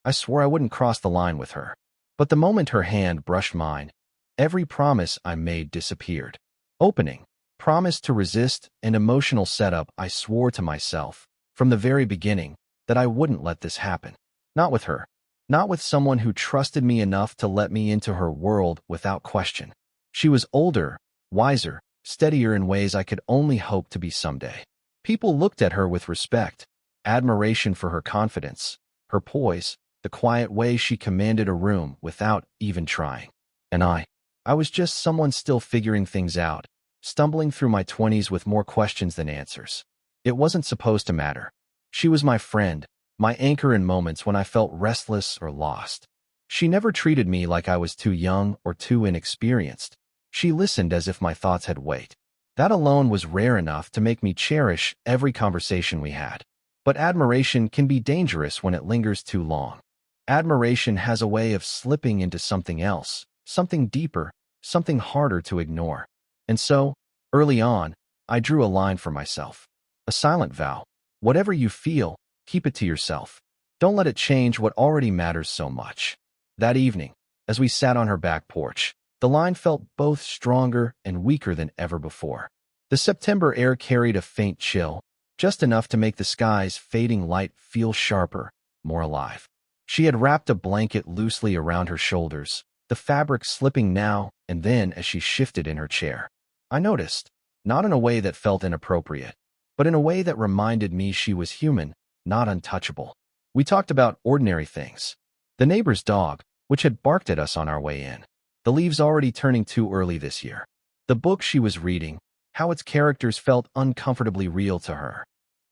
I swore I wouldn't cross the line with her. But the moment her hand brushed mine, every promise I made disappeared. Opening, promise to resist, and emotional setup. I swore to myself, from the very beginning, that I wouldn't let this happen. Not with her. Not with someone who trusted me enough to let me into her world without question. She was older, wiser, steadier in ways I could only hope to be someday. People looked at her with respect, admiration for her confidence, her poise, the quiet way she commanded a room without even trying. And I was just someone still figuring things out, stumbling through my 20s with more questions than answers. It wasn't supposed to matter. She was my friend, my anchor in moments when I felt restless or lost. She never treated me like I was too young or too inexperienced. She listened as if my thoughts had weight. That alone was rare enough to make me cherish every conversation we had. But admiration can be dangerous when it lingers too long. Admiration has a way of slipping into something else, something deeper, something harder to ignore. And so, early on, I drew a line for myself. A silent vow. Whatever you feel, keep it to yourself. Don't let it change what already matters so much. That evening, as we sat on her back porch, the line felt both stronger and weaker than ever before. The September air carried a faint chill, just enough to make the sky's fading light feel sharper, more alive. She had wrapped a blanket loosely around her shoulders, the fabric slipping now and then as she shifted in her chair. I noticed, not in a way that felt inappropriate, but in a way that reminded me she was human, not untouchable. We talked about ordinary things. The neighbor's dog, which had barked at us on our way in. The leaves already turning too early this year. The book she was reading, how its characters felt uncomfortably real to her.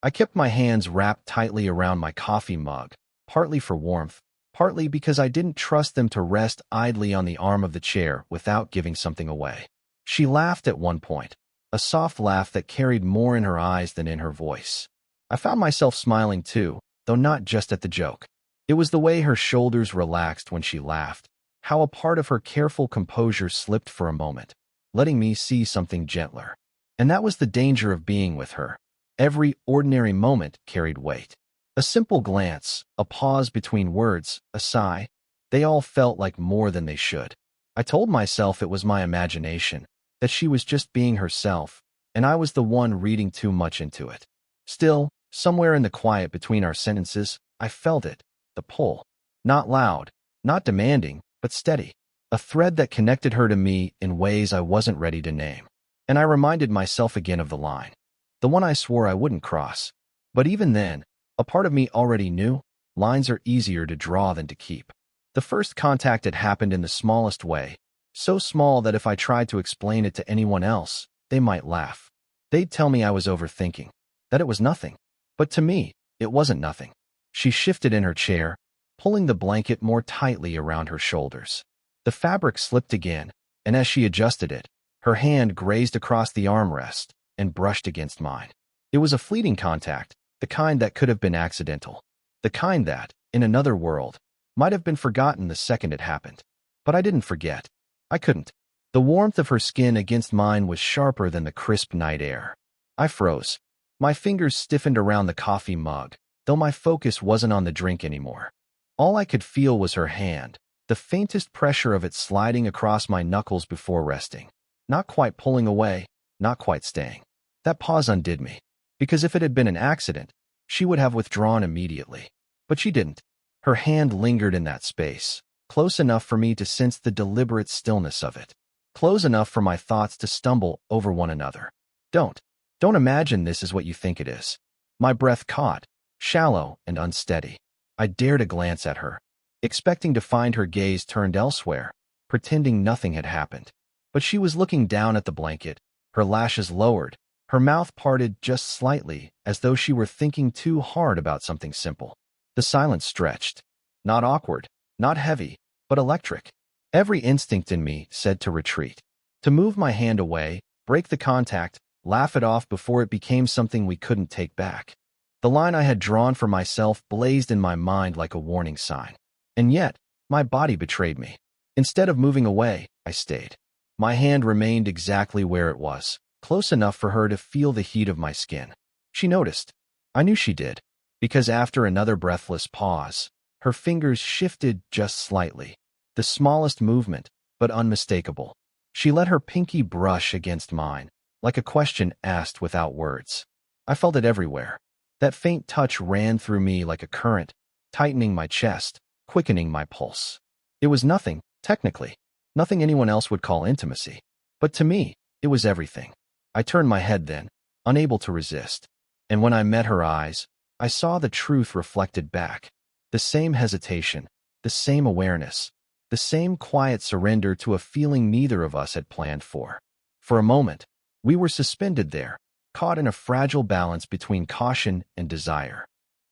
I kept my hands wrapped tightly around my coffee mug, partly for warmth, partly because I didn't trust them to rest idly on the arm of the chair without giving something away. She laughed at one point, a soft laugh that carried more in her eyes than in her voice. I found myself smiling too, though not just at the joke. It was the way her shoulders relaxed when she laughed, how a part of her careful composure slipped for a moment, letting me see something gentler. And that was the danger of being with her. Every ordinary moment carried weight. A simple glance, a pause between words, a sigh, they all felt like more than they should. I told myself it was my imagination, that she was just being herself, and I was the one reading too much into it. Still, somewhere in the quiet between our sentences, I felt it, the pull. Not loud, not demanding, but steady. A thread that connected her to me in ways I wasn't ready to name. And I reminded myself again of the line. The one I swore I wouldn't cross. But even then, a part of me already knew, lines are easier to draw than to keep. The first contact had happened in the smallest way, so small that if I tried to explain it to anyone else, they might laugh. They'd tell me I was overthinking, that it was nothing. But to me, it wasn't nothing. She shifted in her chair, pulling the blanket more tightly around her shoulders. The fabric slipped again, and as she adjusted it, her hand grazed across the armrest and brushed against mine. It was a fleeting contact, the kind that could have been accidental. The kind that, in another world, might have been forgotten the second it happened. But I didn't forget. I couldn't. The warmth of her skin against mine was sharper than the crisp night air. I froze. My fingers stiffened around the coffee mug, though my focus wasn't on the drink anymore. All I could feel was her hand, the faintest pressure of it sliding across my knuckles before resting. Not quite pulling away, not quite staying. That pause undid me, because if it had been an accident, she would have withdrawn immediately. But she didn't. Her hand lingered in that space, close enough for me to sense the deliberate stillness of it, close enough for my thoughts to stumble over one another. Don't imagine this is what you think it is. My breath caught, shallow and unsteady. I dared a glance at her, expecting to find her gaze turned elsewhere, pretending nothing had happened. But she was looking down at the blanket, her lashes lowered, her mouth parted just slightly, as though she were thinking too hard about something simple. The silence stretched. Not awkward, not heavy, but electric. Every instinct in me said to retreat, to move my hand away, break the contact, laugh it off before it became something we couldn't take back. The line I had drawn for myself blazed in my mind like a warning sign. And yet, my body betrayed me. Instead of moving away, I stayed. My hand remained exactly where it was, close enough for her to feel the heat of my skin. She noticed. I knew she did, because after another breathless pause, Her fingers shifted just slightly. The smallest movement, but unmistakable. She let her pinky brush against mine, like a question asked without words. I felt it everywhere. That faint touch ran through me like a current, tightening my chest, quickening my pulse. It was nothing, technically. Nothing anyone else would call intimacy. But to me, it was everything. I turned my head then, unable to resist. And when I met her eyes, I saw the truth reflected back. The same hesitation, the same awareness, the same quiet surrender to a feeling neither of us had planned for. For a moment, we were suspended there, caught in a fragile balance between caution and desire.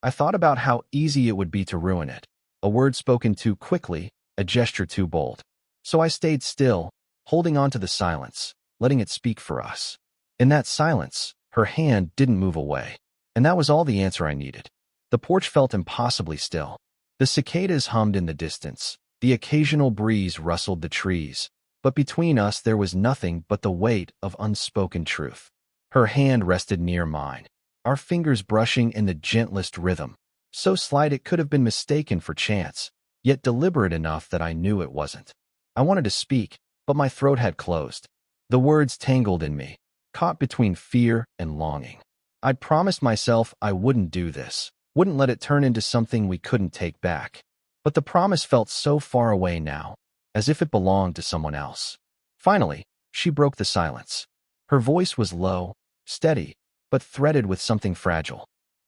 I thought about how easy it would be to ruin it. A word spoken too quickly, a gesture too bold. So I stayed still, holding on to the silence, letting it speak for us. In that silence, her hand didn't move away. And that was all the answer I needed. The porch felt impossibly still. The cicadas hummed in the distance. The occasional breeze rustled the trees. But between us there was nothing but the weight of unspoken truth. Her hand rested near mine, our fingers brushing in the gentlest rhythm, so slight it could have been mistaken for chance, yet deliberate enough that I knew it wasn't. I wanted to speak, but my throat had closed. The words tangled in me, caught between fear and longing. I'd promised myself I wouldn't do this, wouldn't let it turn into something we couldn't take back. But the promise felt so far away now, as if it belonged to someone else. Finally, she broke the silence. Her voice was low, steady, but threaded with something fragile.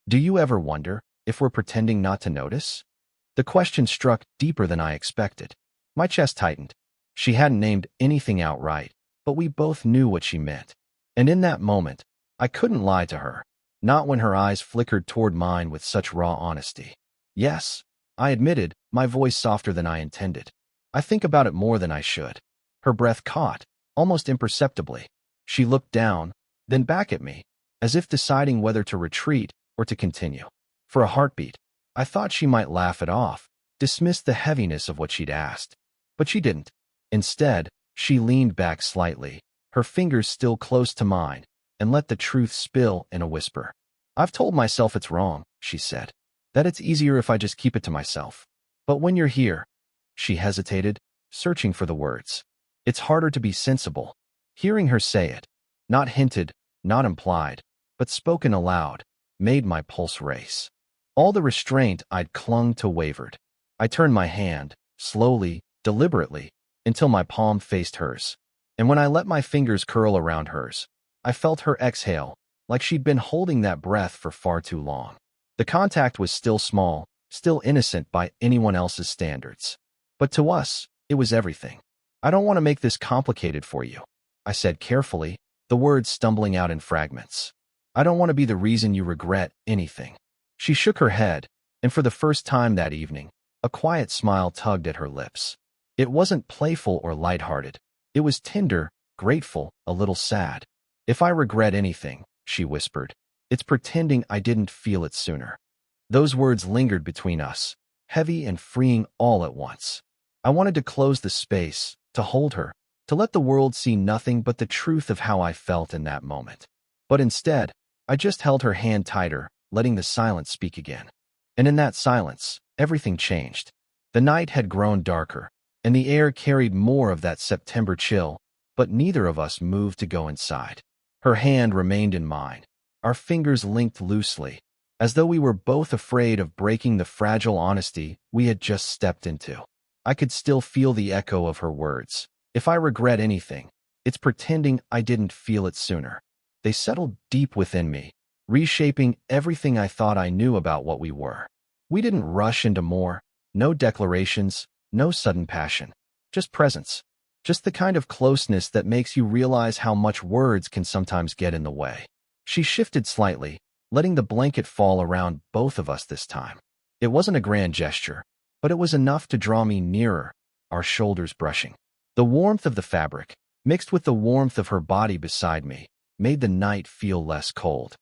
Do you ever wonder if we're pretending not to notice? The question struck deeper than I expected. My chest tightened. She hadn't named anything outright, but we both knew what she meant. And in that moment, I couldn't lie to her, not when her eyes flickered toward mine with such raw honesty. Yes, I admitted, my voice softer than I intended. I think about it more than I should. Her breath caught, almost imperceptibly. She looked down, then back at me, as if deciding whether to retreat or to continue. For a heartbeat, I thought she might laugh it off, dismiss the heaviness of what she'd asked. But she didn't. Instead, she leaned back slightly, her fingers still close to mine, and let the truth spill in a whisper. I've told myself it's wrong, she said, that it's easier if I just keep it to myself. But when you're here, she hesitated, searching for the words. It's harder to be sensible. Hearing her say it, not hinted, not implied, but spoken aloud, made my pulse race. All the restraint I'd clung to wavered. I turned my hand, slowly, deliberately, until my palm faced hers. And when I let my fingers curl around hers, I felt her exhale, like she'd been holding that breath for far too long. The contact was still small, still innocent by anyone else's standards. But to us, it was everything. I don't want to make this complicated for you, I said carefully, the words stumbling out in fragments. I don't want to be the reason you regret anything. She shook her head, and for the first time that evening, a quiet smile tugged at her lips. It wasn't playful or lighthearted. It was tender, grateful, a little sad. If I regret anything, she whispered, it's pretending I didn't feel it sooner. Those words lingered between us, heavy and freeing all at once. I wanted to close the space, to hold her, to let the world see nothing but the truth of how I felt in that moment. But instead, I just held her hand tighter, letting the silence speak again. And in that silence, everything changed. The night had grown darker, and the air carried more of that September chill, but neither of us moved to go inside. Her hand remained in mine, our fingers linked loosely, as though we were both afraid of breaking the fragile honesty we had just stepped into. I could still feel the echo of her words. If I regret anything, it's pretending I didn't feel it sooner. They settled deep within me, reshaping everything I thought I knew about what we were. We didn't rush into more, no declarations, no sudden passion, just presence, just the kind of closeness that makes you realize how much words can sometimes get in the way. She shifted slightly, letting the blanket fall around both of us this time. It wasn't a grand gesture, but it was enough to draw me nearer, our shoulders brushing. The warmth of the fabric, mixed with the warmth of her body beside me, made the night feel less cold.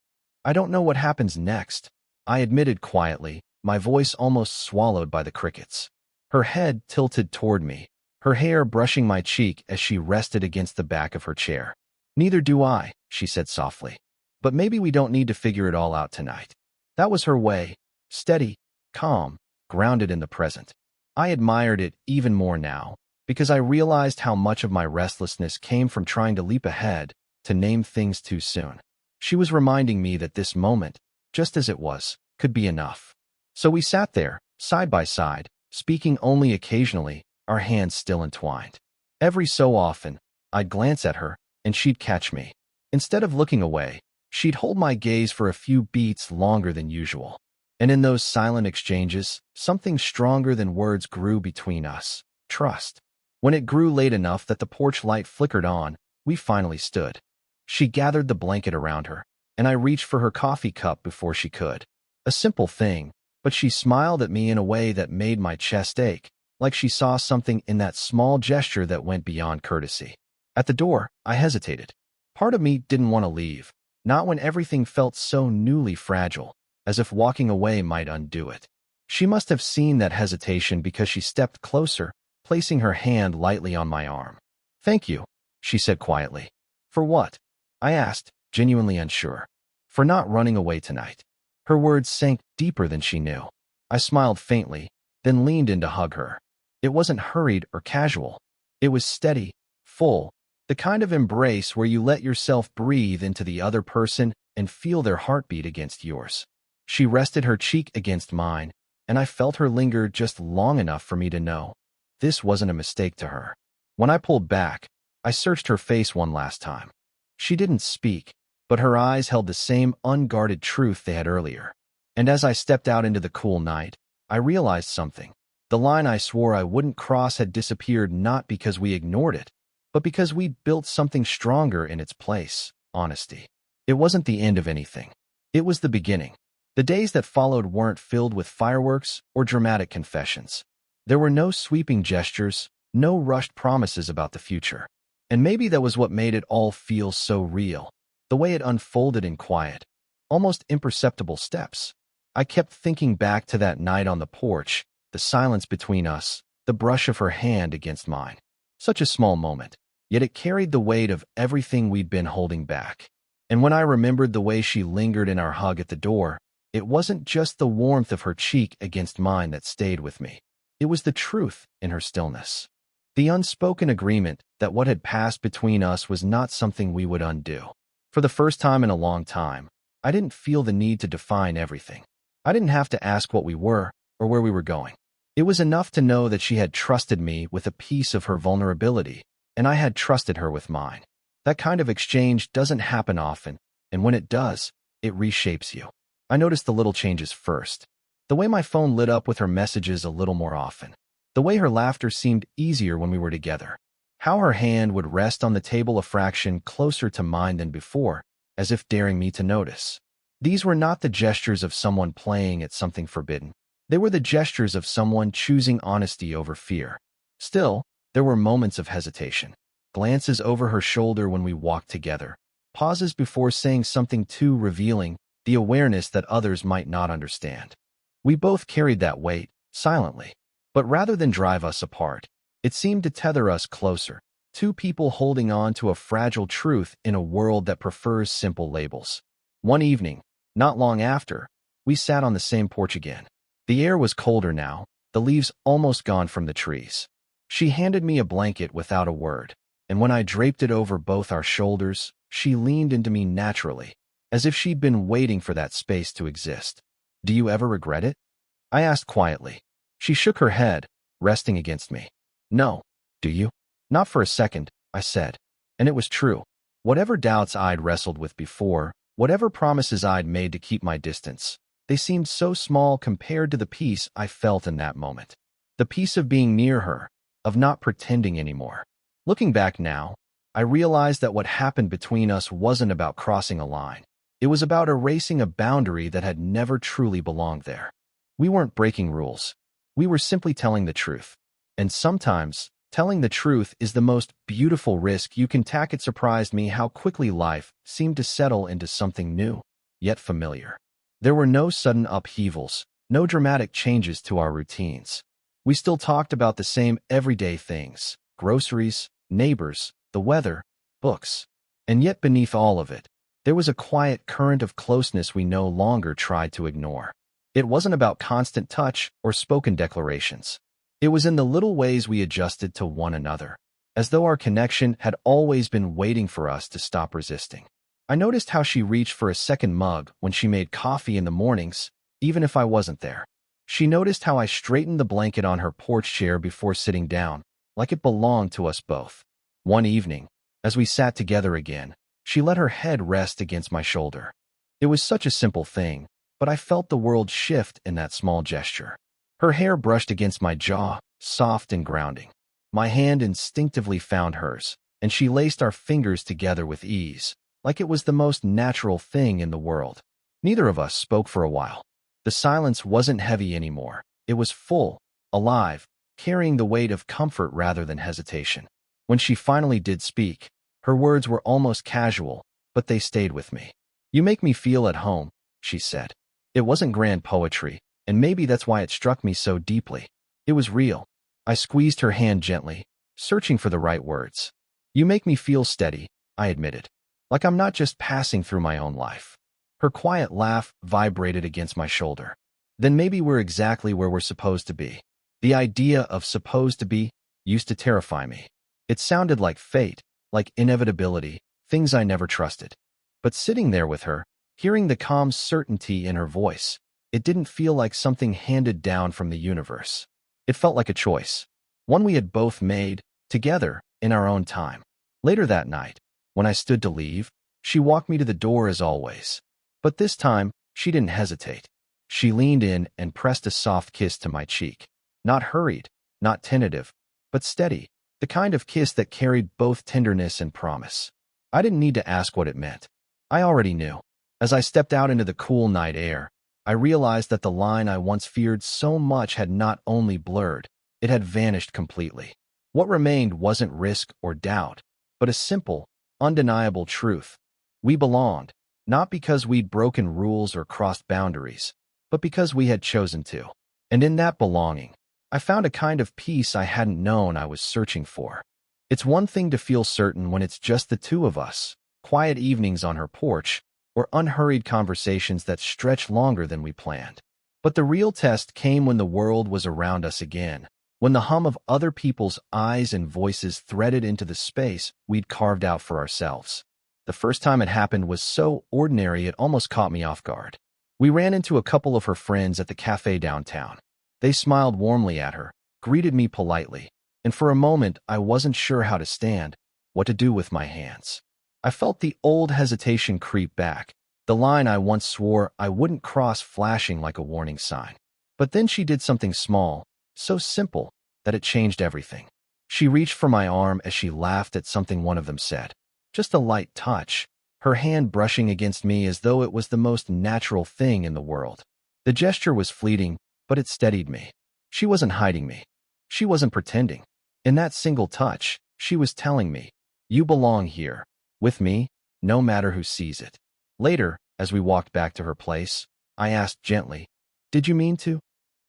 I don't know what happens next, I admitted quietly, my voice almost swallowed by the crickets. Her head tilted toward me, her hair brushing my cheek as she rested against the back of her chair. Neither do I, she said softly. But maybe we don't need to figure it all out tonight. That was her way, steady, calm, grounded in the present. I admired it even more now, because I realized how much of my restlessness came from trying to leap ahead, to name things too soon. She was reminding me that this moment, just as it was, could be enough. So we sat there, side by side, speaking only occasionally, our hands still entwined. Every so often, I'd glance at her, and she'd catch me. Instead of looking away, she'd hold my gaze for a few beats longer than usual. And in those silent exchanges, something stronger than words grew between us: trust. When it grew late enough that the porch light flickered on, we finally stood. She gathered the blanket around her, and I reached for her coffee cup before she could. A simple thing, but she smiled at me in a way that made my chest ache, like she saw something in that small gesture that went beyond courtesy. At the door, I hesitated. Part of me didn't want to leave, not when everything felt so newly fragile, as if walking away might undo it. She must have seen that hesitation because she stepped closer, placing her hand lightly on my arm. "Thank you," she said quietly. "For what?" I asked, genuinely unsure. "For not running away tonight." Her words sank deeper than she knew. I smiled faintly, then leaned in to hug her. It wasn't hurried or casual. It was steady, full, the kind of embrace where you let yourself breathe into the other person and feel their heartbeat against yours. She rested her cheek against mine, and I felt her linger just long enough for me to know this wasn't a mistake to her. When I pulled back, I searched her face one last time. She didn't speak, but her eyes held the same unguarded truth they had earlier. And as I stepped out into the cool night, I realized something. The line I swore I wouldn't cross had disappeared, not because we ignored it, but because we'd built something stronger in its place: honesty. It wasn't the end of anything. It was the beginning. The days that followed weren't filled with fireworks or dramatic confessions. There were no sweeping gestures, no rushed promises about the future. And maybe that was what made it all feel so real, the way it unfolded in quiet, almost imperceptible steps. I kept thinking back to that night on the porch, the silence between us, the brush of her hand against mine. Such a small moment, yet it carried the weight of everything we'd been holding back. And when I remembered the way she lingered in our hug at the door, it wasn't just the warmth of her cheek against mine that stayed with me. It was the truth in her stillness. The unspoken agreement that what had passed between us was not something we would undo. For the first time in a long time, I didn't feel the need to define everything. I didn't have to ask what we were or where we were going. It was enough to know that she had trusted me with a piece of her vulnerability, and I had trusted her with mine. That kind of exchange doesn't happen often, and when it does, it reshapes you. I noticed the little changes first. The way my phone lit up with her messages a little more often. The way her laughter seemed easier when we were together. How her hand would rest on the table a fraction closer to mine than before, as if daring me to notice. These were not the gestures of someone playing at something forbidden. They were the gestures of someone choosing honesty over fear. Still, there were moments of hesitation. Glances over her shoulder when we walked together. Pauses before saying something too revealing, the awareness that others might not understand. We both carried that weight, silently. But rather than drive us apart, it seemed to tether us closer. Two people holding on to a fragile truth in a world that prefers simple labels. One evening, not long after, we sat on the same porch again. The air was colder now, the leaves almost gone from the trees. She handed me a blanket without a word, and when I draped it over both our shoulders, she leaned into me naturally, as if she'd been waiting for that space to exist. "Do you ever regret it?" I asked quietly. She shook her head, resting against me. "No. Do you?" "Not for a second," I said. And it was true. Whatever doubts I'd wrestled with before, whatever promises I'd made to keep my distance, they seemed so small compared to the peace I felt in that moment. The peace of being near her, of not pretending anymore. Looking back now, I realized that what happened between us wasn't about crossing a line. It was about erasing a boundary that had never truly belonged there. We weren't breaking rules. We were simply telling the truth. And sometimes, telling the truth is the most beautiful risk you can take. It surprised me how quickly life seemed to settle into something new, yet familiar. There were no sudden upheavals, no dramatic changes to our routines. We still talked about the same everyday things: groceries, neighbors, the weather, books. And yet beneath all of it, there was a quiet current of closeness we no longer tried to ignore. It wasn't about constant touch or spoken declarations. It was in the little ways we adjusted to one another, as though our connection had always been waiting for us to stop resisting. I noticed how she reached for a second mug when she made coffee in the mornings, even if I wasn't there. She noticed how I straightened the blanket on her porch chair before sitting down, like it belonged to us both. One evening, as we sat together again, she let her head rest against my shoulder. It was such a simple thing, but I felt the world shift in that small gesture. Her hair brushed against my jaw, soft and grounding. My hand instinctively found hers, and she laced our fingers together with ease, like it was the most natural thing in the world. Neither of us spoke for a while. The silence wasn't heavy anymore. It was full, alive, carrying the weight of comfort rather than hesitation. When she finally did speak, her words were almost casual, but they stayed with me. "You make me feel at home," she said. It wasn't grand poetry, and maybe that's why it struck me so deeply. It was real. I squeezed her hand gently, searching for the right words. "You make me feel steady," I admitted, "like I'm not just passing through my own life." Her quiet laugh vibrated against my shoulder. "Then maybe we're exactly where we're supposed to be." The idea of supposed to be used to terrify me. It sounded like fate, like inevitability, things I never trusted. But sitting there with her, hearing the calm certainty in her voice, it didn't feel like something handed down from the universe. It felt like a choice, one we had both made, together, in our own time. Later that night, when I stood to leave, she walked me to the door as always. But this time, she didn't hesitate. She leaned in and pressed a soft kiss to my cheek. Not hurried, not tentative, but steady, the kind of kiss that carried both tenderness and promise. I didn't need to ask what it meant. I already knew. As I stepped out into the cool night air, I realized that the line I once feared so much had not only blurred, it had vanished completely. What remained wasn't risk or doubt, but a simple, undeniable truth. We belonged, not because we'd broken rules or crossed boundaries, but because we had chosen to. And in that belonging, I found a kind of peace I hadn't known I was searching for. It's one thing to feel certain when it's just the two of us, quiet evenings on her porch, or unhurried conversations that stretch longer than we planned. But the real test came when the world was around us again, when the hum of other people's eyes and voices threaded into the space we'd carved out for ourselves. The first time it happened was so ordinary it almost caught me off guard. We ran into a couple of her friends at the cafe downtown. They smiled warmly at her, greeted me politely, and for a moment I wasn't sure how to stand, what to do with my hands. I felt the old hesitation creep back, the line I once swore I wouldn't cross flashing like a warning sign. But then she did something small, so simple, that it changed everything. She reached for my arm as she laughed at something one of them said. Just a light touch, her hand brushing against me as though it was the most natural thing in the world. The gesture was fleeting, but it steadied me. She wasn't hiding me. She wasn't pretending. In that single touch, she was telling me, "You belong here, with me, no matter who sees it." Later, as we walked back to her place, I asked gently, "Did you mean to?"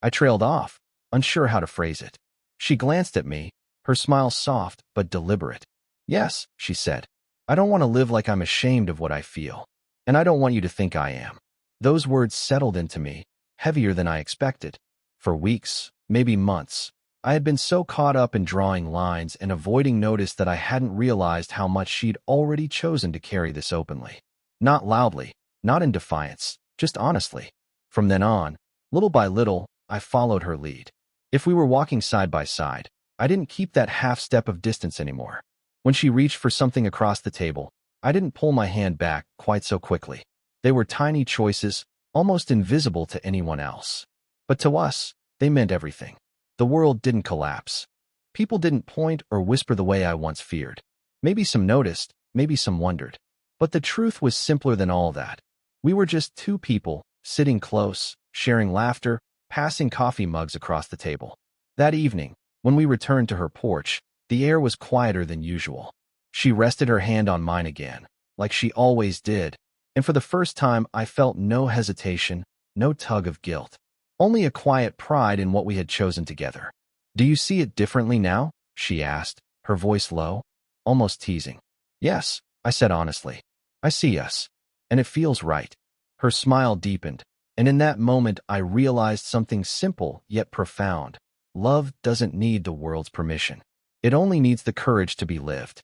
I trailed off, unsure how to phrase it. She glanced at me, her smile soft but deliberate. "Yes," she said. "I don't want to live like I'm ashamed of what I feel. And I don't want you to think I am." Those words settled into me, heavier than I expected. For weeks, maybe months, I had been so caught up in drawing lines and avoiding notice that I hadn't realized how much she'd already chosen to carry this openly. Not loudly, not in defiance, just honestly. From then on, little by little, I followed her lead. If we were walking side by side, I didn't keep that half step of distance anymore. When she reached for something across the table, I didn't pull my hand back quite so quickly. They were tiny choices, almost invisible to anyone else. But to us, they meant everything. The world didn't collapse. People didn't point or whisper the way I once feared. Maybe some noticed, maybe some wondered. But the truth was simpler than all that. We were just two people, sitting close, sharing laughter, passing coffee mugs across the table. That evening, when we returned to her porch, the air was quieter than usual. She rested her hand on mine again, like she always did, and for the first time I felt no hesitation, no tug of guilt. Only a quiet pride in what we had chosen together. "Do you see it differently now?" she asked, her voice low, almost teasing. "Yes," I said honestly. "I see us. And it feels right." Her smile deepened, And in that moment, I realized something simple yet profound. Love doesn't need the world's permission. It only needs the courage to be lived.